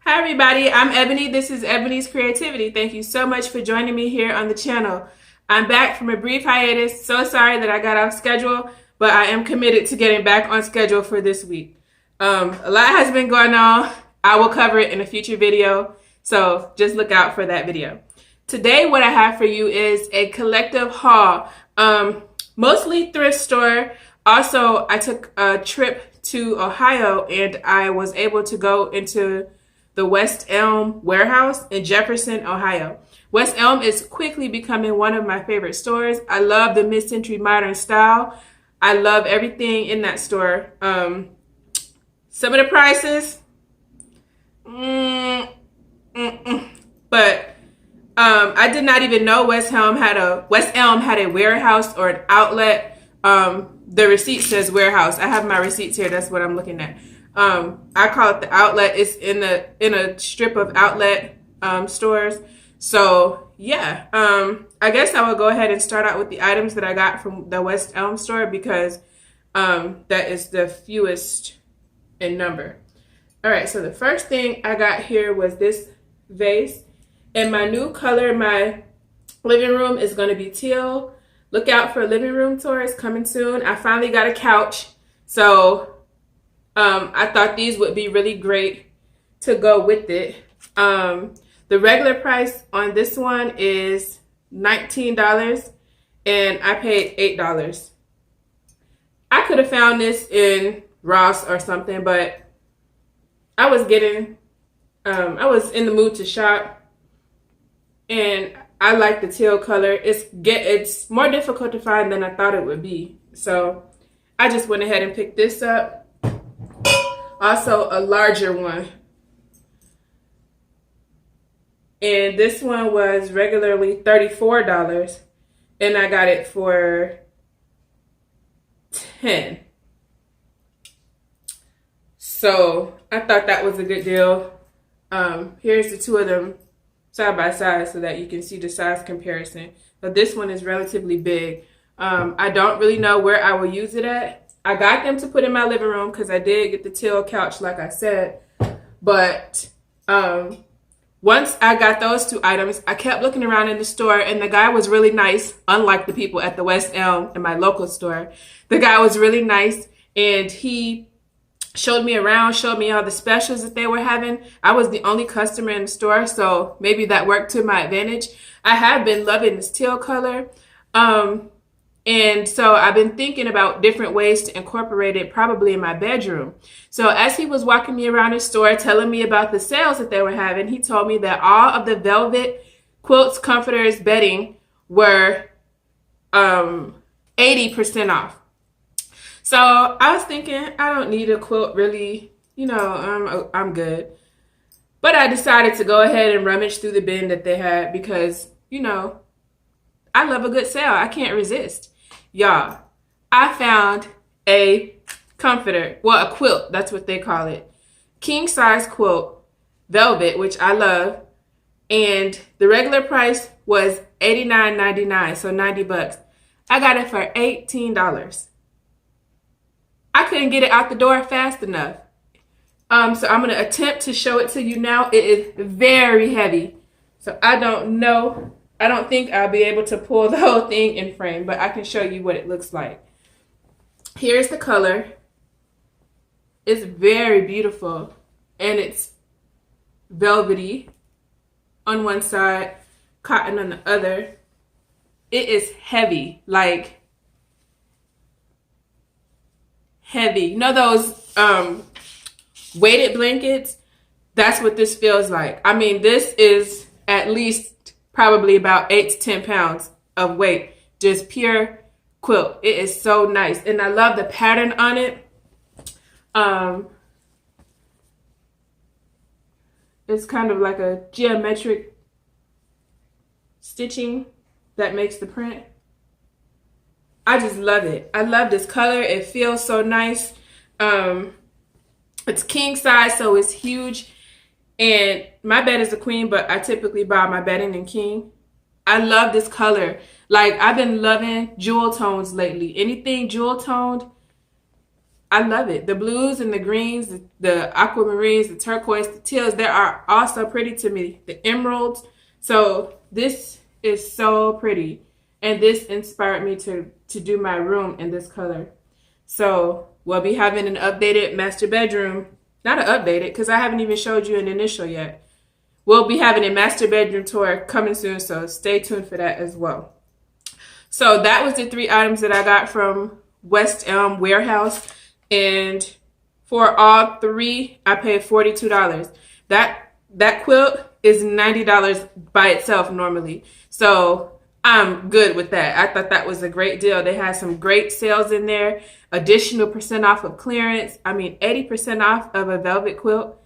Hi everybody, I'm Ebony. This is Ebonee's Creativity. Thank you so much for joining me here on the channel. I'm back from a brief hiatus. So sorry that I got off schedule, but I am committed to getting back on schedule for this week. A lot has been going on. I will cover it in a future video, so just look out for that video. Today what I have for you is a collective haul, mostly thrift store. Also, I took a trip to Ohio and I was able to go into the West Elm warehouse in Jefferson, Ohio. West Elm is quickly becoming one of my favorite stores. I love the mid-century modern style. I love everything in that store. Some of the prices, but I did not even know West Elm had a warehouse or an outlet. The receipt says warehouse. I have my receipts here. That's what I'm looking at. I call it the outlet. It's in a strip of outlet stores. So yeah, I guess I will go ahead and start out with the items that I got from the West Elm store because that is the fewest in number. All right, so the first thing I got here was this vase, and my new color in my living room is going to be teal. Look out for living room tours coming soon. I finally got a couch, so I thought these would be really great to go with it. The regular price on this one is $19 and I paid $8. I could have found this in Ross or something, but I was in the mood to shop and I like the teal color. It's more difficult to find than I thought it would be. So I just went ahead and picked this up. Also a larger one, and this one was regularly $34 and I got it for $10. So I thought that was a good deal. Here's the two of them side by side so that you can see the size comparison. But this one is relatively big. I don't really know where I will use it at. I got them to put in my living room because I did get the teal couch, like I said. But once I got those two items, I kept looking around in the store, and the guy was really nice, unlike the people at the West Elm in my local store. The guy was really nice, and he showed me around, showed me all the specials that they were having. I was the only customer in the store, so maybe that worked to my advantage. I have been loving this teal color. And so I've been thinking about different ways to incorporate it probably in my bedroom. So as he was walking me around the store, telling me about the sales that they were having, he told me that all of the velvet quilts, comforters, bedding were 80% off. So I was thinking, I don't need a quilt really, I'm good. But I decided to go ahead and rummage through the bin that they had because, I love a good sale. I can't resist. Y'all, I found a comforter, well, a quilt, that's what they call it. King size quilt, velvet, which I love. And the regular price was $89.99, so $90. I got it for $18. I couldn't get it out the door fast enough. So I'm going to attempt to show it to you now. It is very heavy. So I don't think I'll be able to pull the whole thing in frame, but I can show you what it looks like. Here's the color. It's very beautiful, and it's velvety on one side, cotton on the other. It is heavy, like heavy. You know those weighted blankets? That's what this feels like. I mean, this is at least probably about 8 to 10 pounds of weight. Just pure quilt. It is so nice. And I love the pattern on it. It's kind of like a geometric stitching that makes the print. I just love it. I love this color. It feels so nice. It's king size, so it's huge. And my bed is a queen, but I typically buy my bedding in king. I love this color. Like, I've been loving jewel tones lately. Anything jewel toned, I love it. The blues and the greens, the aquamarines, the turquoise, the teals, they are also pretty to me. The emeralds. So this is so pretty. And this inspired me to do my room in this color. So we'll be having an updated master bedroom. Not an updated, because I haven't even showed you an initial yet. We'll be having a master bedroom tour coming soon, so stay tuned for that as well. So that was the 3 items that I got from West Elm Warehouse. And for all 3, I paid $42. That quilt is $90 by itself normally. So I'm good with that. I thought that was a great deal. They had some great sales in there. Additional % off of clearance. I mean, 80% off of a velvet quilt.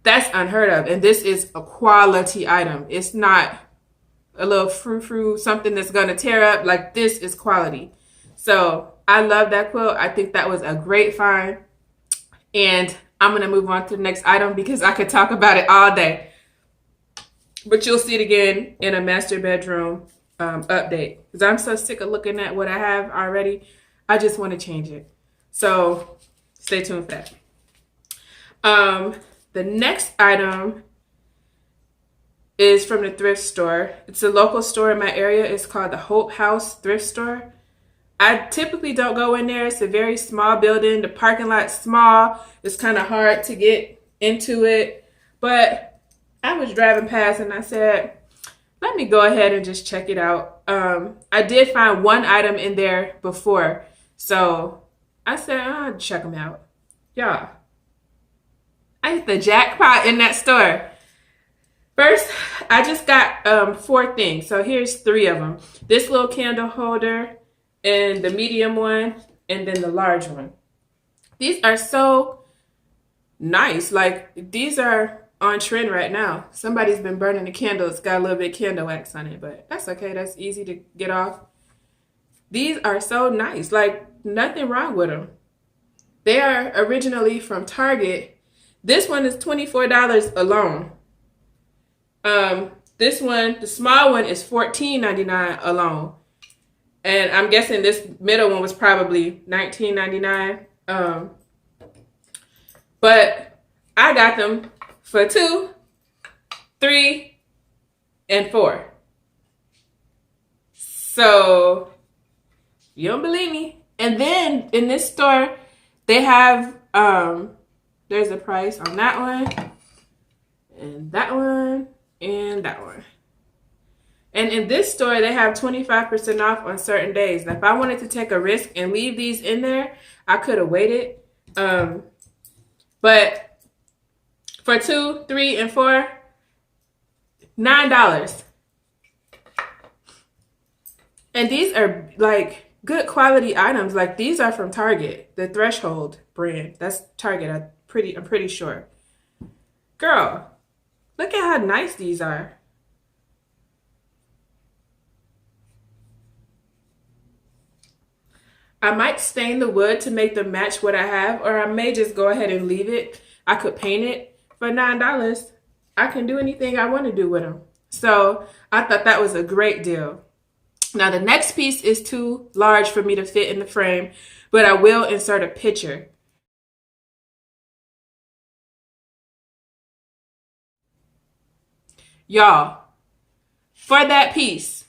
That's unheard of. And this is a quality item. It's not a little frou-frou, something that's going to tear up. Like, this is quality. So I love that quilt. I think that was a great find. And I'm going to move on to the next item because I could talk about it all day. But you'll see it again in a master bedroom update. Because I'm so sick of looking at what I have already. I just want to change it. So stay tuned for that. The next item is from the thrift store. It's a local store in my area. It's called the Hope House Thrift Store. I typically don't go in there. It's a very small building. The parking lot's small. It's kind of hard to get into it. But I was driving past and I said, let me go ahead and just check it out. I did find one item in there before. So I said, I'll check them out. Y'all, I hit the jackpot in that store. First, I just got 4 things. So here's 3 of them. This little candle holder and the medium one and then the large one. These are so nice. Like, these are on trend right now. Somebody's been burning the candle. It's got a little bit of candle wax on it, but that's okay. That's easy to get off. These are so nice. Like, nothing wrong with them. They are originally from Target. This one is $24 alone. This one, the small one, is $14.99 alone. And I'm guessing this middle one was probably $19.99. But I got them for 2, 3, and 4. So you don't believe me? And then in this store, they have there's a price on that one, and that one, and that one. And in this store, they have 25% off on certain days. Now, if I wanted to take a risk and leave these in there, I could have waited. But for 2, 3, and 4, $9. And these are like good quality items. Like, these are from Target, the Threshold brand. That's Target. I'm pretty sure. Girl, look at how nice these are. I might stain the wood to make them match what I have, or I may just go ahead and leave it. I could paint it for $9. I can do anything I want to do with them. So I thought that was a great deal. Now, the next piece is too large for me to fit in the frame, but I will insert a picture. Y'all, for that piece,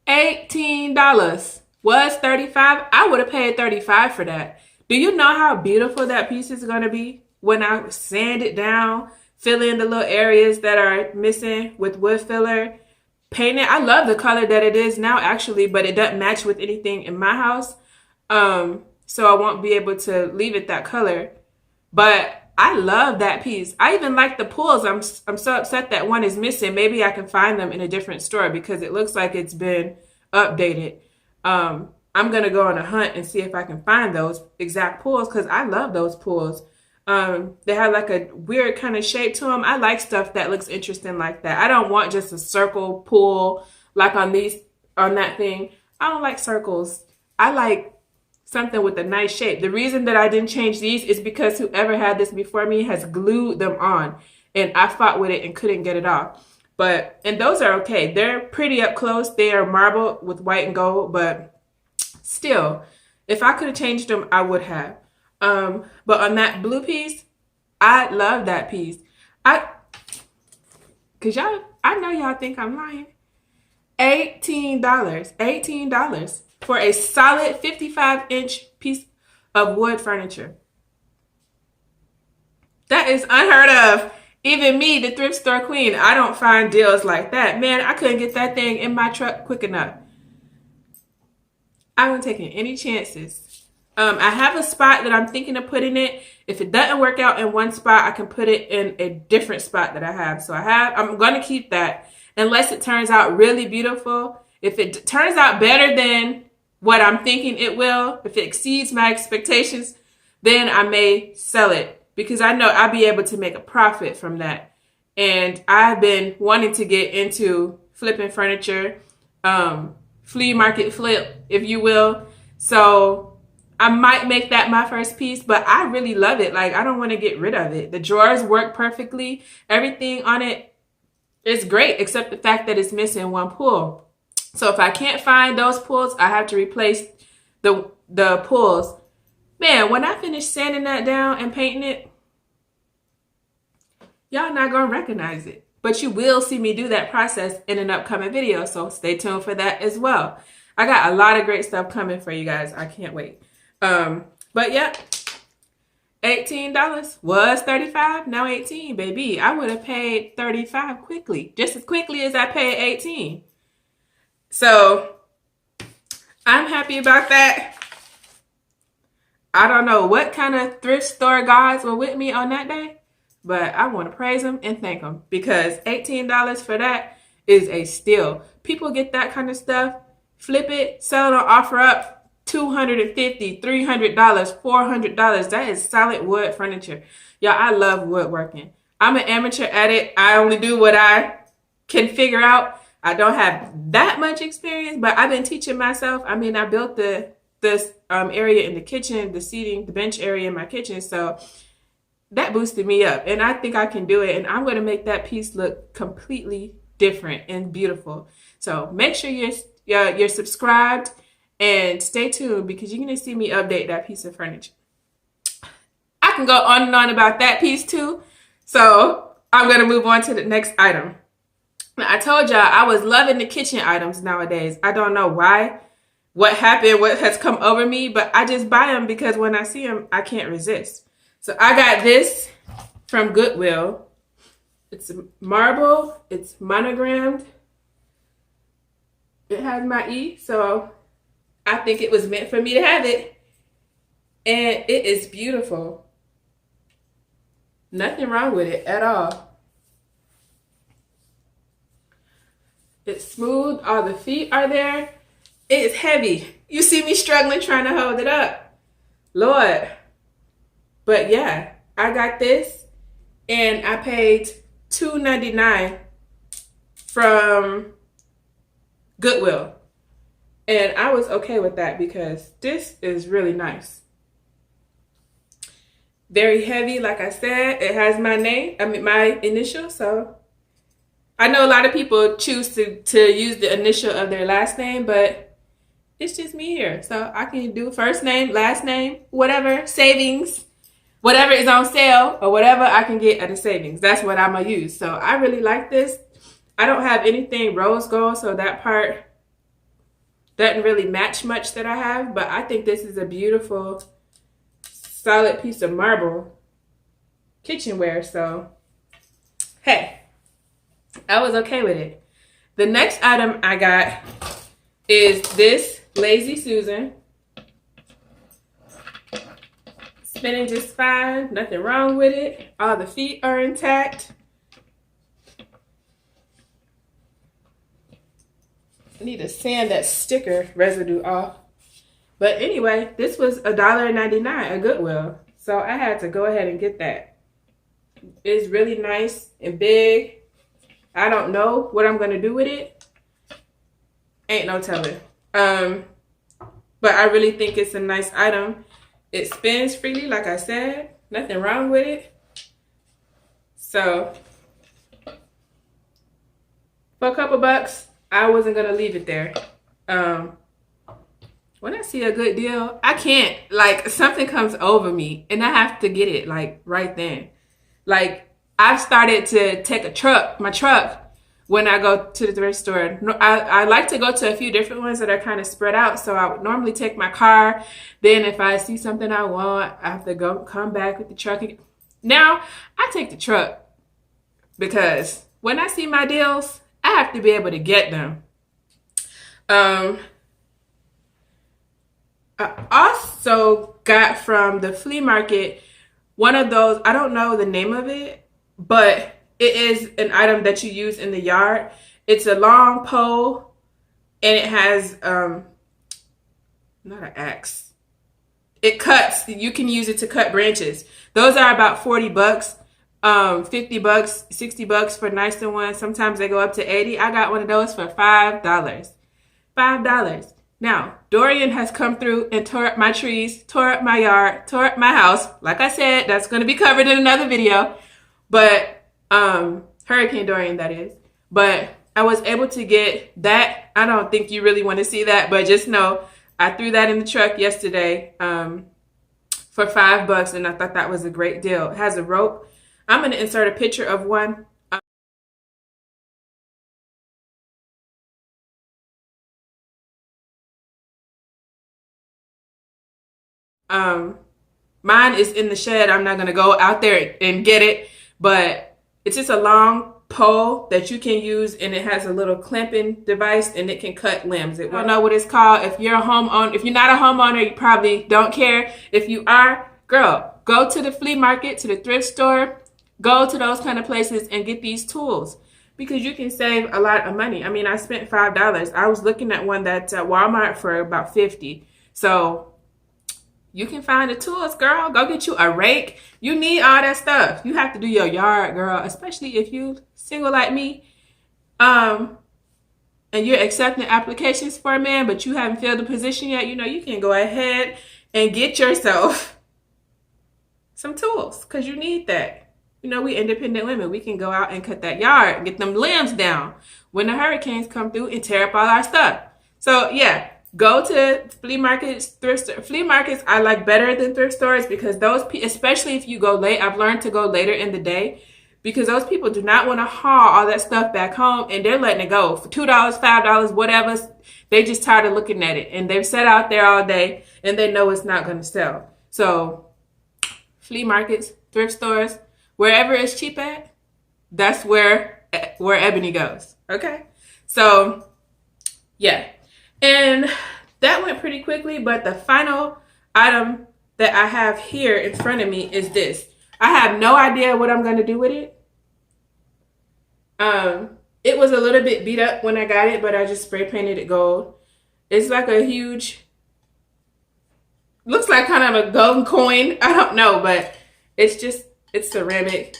$18 was $35. I would have paid $35 for that. Do you know how beautiful that piece is going to be when I sand it down, fill in the little areas that are missing with wood filler, paint it? I love the color that it is now, actually, but it doesn't match with anything in my house. So I won't be able to leave it that color. But I love that piece. I even like the pulls. I'm so upset that one is missing. Maybe I can find them in a different store because it looks like it's been updated. I'm going to go on a hunt and see if I can find those exact pulls because I love those pulls. They have like a weird kind of shape to them. I like stuff that looks interesting like that. I don't want just a circle pull like on that thing. I don't like circles. I like something with a nice shape. The reason that I didn't change these is because whoever had this before me has glued them on, and I fought with it and couldn't get it off. And those are okay. They're pretty up close. They are marble with white and gold, but Still, if I could have changed them, I would have. But on that blue piece, I love that piece. Cause I know y'all think I'm lying. $18. $18 for a solid 55-inch piece of wood furniture. That is unheard of. Even me, the thrift store queen, I don't find deals like that. Man, I couldn't get that thing in my truck quick enough. I wasn't taking any chances. I have a spot that I'm thinking of putting it. If it doesn't work out in one spot, I can put it in a different spot that I have. So I'm going to keep that unless it turns out really beautiful. If it turns out better than what I'm thinking it will, if it exceeds my expectations, then I may sell it because I know I'll be able to make a profit from that. And I've been wanting to get into flipping furniture, flea market flip, if you will. So I might make that my first piece, but I really love it. Like, I don't want to get rid of it. The drawers work perfectly. Everything on it is great, except the fact that it's missing one pull. So if I can't find those pulls, I have to replace the pulls. Man, when I finish sanding that down and painting it, y'all not going to recognize it. But you will see me do that process in an upcoming video, so stay tuned for that as well. I got a lot of great stuff coming for you guys. I can't wait. But yeah, $18 was $35, now $18, baby. I would have paid $35 quickly, just as quickly as I paid $18. So I'm happy about that. I don't know what kind of thrift store gods were with me on that day, but I want to praise them and thank them because $18 for that is a steal. People get that kind of stuff, flip it, sell it on offer up. $250, $300, $400. That is solid wood furniture. Y'all, I love woodworking. I'm an amateur at it. I only do what I can figure out. I don't have that much experience, but I've been teaching myself. I mean, I built this area in the kitchen, the seating, the bench area in my kitchen. So that boosted me up, and I think I can do it. And I'm going to make that piece look completely different and beautiful. So make sure you're subscribed. And stay tuned because you're going to see me update that piece of furniture. I can go on and on about that piece too. So I'm going to move on to the next item. Now, I told y'all I was loving the kitchen items nowadays. I don't know why, what happened, what has come over me, but I just buy them because when I see them, I can't resist. So I got this from Goodwill. It's marble. It's monogrammed. It has my E, so I think it was meant for me to have it. And it is beautiful. Nothing wrong with it at all. It's smooth. All the feet are there. It is heavy. You see me struggling trying to hold it up. Lord. But yeah, I got this. And I paid $2.99 from Goodwill. And I was okay with that because this is really nice. Very heavy, like I said. It has my name, my initial. So I know a lot of people choose to use the initial of their last name, but it's just me here. So I can do first name, last name, whatever, savings, whatever is on sale or whatever I can get at a savings. That's what I'm going to use. So I really like this. I don't have anything rose gold, so that part doesn't really match much that I have, but I think this is a beautiful, solid piece of marble kitchenware. So, hey, I was okay with it. The next item I got is this Lazy Susan. Spinning just fine, nothing wrong with it. All the feet are intact. I need to sand that sticker residue off. But anyway, this was $1.99 at Goodwill. So I had to go ahead and get that. It's really nice and big. I don't know what I'm going to do with it. Ain't no telling. But I really think it's a nice item. It spins freely, like I said. Nothing wrong with it. So, for a couple bucks, I wasn't going to leave it there. when I see a good deal, I can't, like, something comes over me and I have to get it, like, right then. Like, I've started to take my truck, when I go to the thrift store. I like to go to a few different ones that are kind of spread out. So I would normally take my car. Then if I see something I want, I have to come back with the truck. Now, I take the truck because when I see my deals, I have to be able to get them. I also got from the flea market one of those, I don't know the name of it, but it is an item that you use in the yard. It's a long pole and it has, not an axe. It cuts, you can use it to cut branches. Those are about 40 bucks, 50 bucks, 60 bucks for nicer ones. Sometimes they go up to 80. I got one of those for $5. $5. Now, Dorian has come through and tore up my trees, tore up my yard, tore up my house. Like I said, that's going to be covered in another video. But Hurricane Dorian, that is. But I was able to get that. I don't think you really want to see that, but just know I threw that in the truck yesterday for $5, and I thought that was a great deal. It has a rope. I'm going to insert a picture of one. Mine is in the shed. I'm not going to go out there and get it, but it's just a long pole that you can use, and it has a little clamping device, and it can cut limbs. I don't know what it's called. If you're a homeowner, if you're not a homeowner, you probably don't care. If you are, girl, go to the flea market, to the thrift store, go to those kind of places and get these tools, because you can save a lot of money. I mean, I spent $5. I was looking at one that's at Walmart for about $50. So you can find the tools, girl. Go get you a rake. You need all that stuff. You have to do your yard, girl, especially if you single like me. And you're accepting applications for a man, but you haven't filled the position yet. You know, you can go ahead and get yourself some tools, because you need that. You know, we independent women. We can go out and cut that yard and get them limbs down when the hurricanes come through and tear up all our stuff. So, yeah. Go to flea markets, thrift stores. Flea markets I like better than thrift stores, because those, especially if you go late, I've learned to go later in the day, because those people do not want to haul all that stuff back home, and they're letting it go for $2, $5, whatever. They just tired of looking at it, and they've sat out there all day, and they know it's not going to sell. So flea markets, thrift stores, wherever it's cheap at, that's where Ebonee goes. Okay, so yeah. And that went pretty quickly, but the final item that I have here in front of me is this. I have no idea what I'm going to do with it. It was a little bit beat up when I got it, but I just spray painted it gold. It's like a huge, looks like kind of a golden coin. I don't know, but it's ceramic.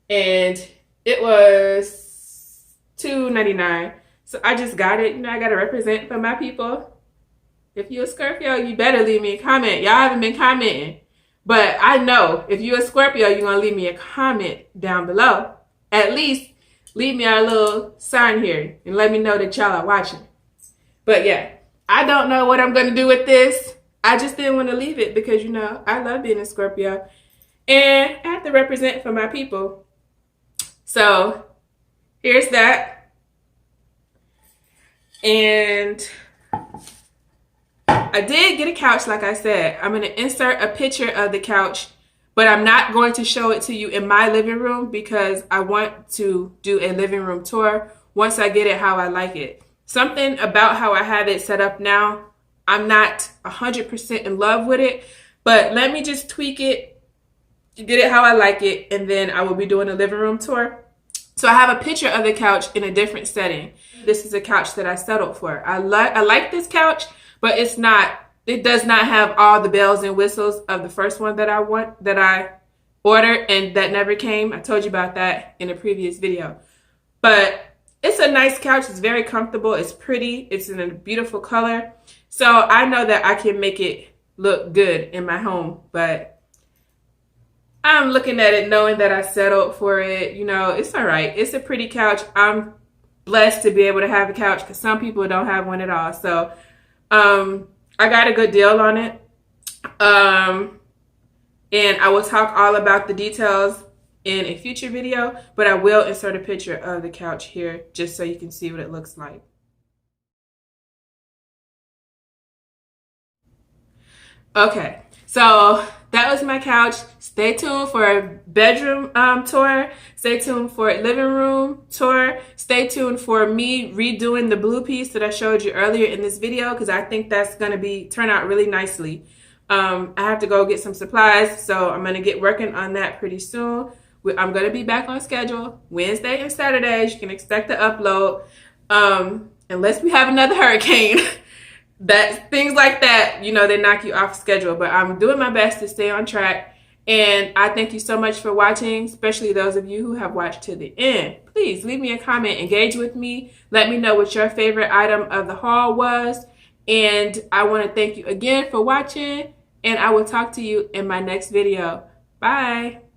And it was $2.99. So I just got it. You know, I got to represent for my people. If you're a Scorpio, you better leave me a comment. Y'all haven't been commenting. But I know if you're a Scorpio, you're going to leave me a comment down below. At least leave me a little sign here and let me know that y'all are watching. But yeah, I don't know what I'm going to do with this. I just didn't want to leave it because, you know, I love being a Scorpio. And I have to represent for my people. So here's that. And I did get a couch, like I said. I'm going to insert a picture of the couch, but I'm not going to show it to you in my living room, because I want to do a living room tour once I get it how I like it. Something about how I have it set up now, I'm not 100% in love with it, but let me just tweak it, get it how I like it, and then I will be doing a living room tour. So I have a picture of the couch in a different setting. This is a couch that I settled for. I like this couch, but it does not have all the bells and whistles of the first one that I ordered and that never came. I told you about that in a previous video. But it's a nice couch. It's very comfortable. It's pretty. It's in a beautiful color. So I know that I can make it look good in my home, but I'm looking at it knowing that I settled for it. You know, it's all right. It's a pretty couch. I'm blessed to be able to have a couch, because some people don't have one at all. So I got a good deal on it. And I will talk all about the details in a future video, but I will insert a picture of the couch here just so you can see what it looks like. Okay, so that was my couch. Stay tuned for a bedroom tour. Stay tuned for a living room tour. Stay tuned for me redoing the blue piece that I showed you earlier in this video, because I think that's going to turn out really nicely. I have to go get some supplies, so I'm going to get working on that pretty soon. I'm going to be back on schedule Wednesday and Saturdays. You can expect to upload, unless we have another hurricane. That things like that, you know, they knock you off schedule. But I'm doing my best to stay on track. And I thank you so much for watching, especially those of you who have watched to the end. Please leave me a comment, engage with me. Let me know what your favorite item of the haul was. And I want to thank you again for watching. And I will talk to you in my next video. Bye.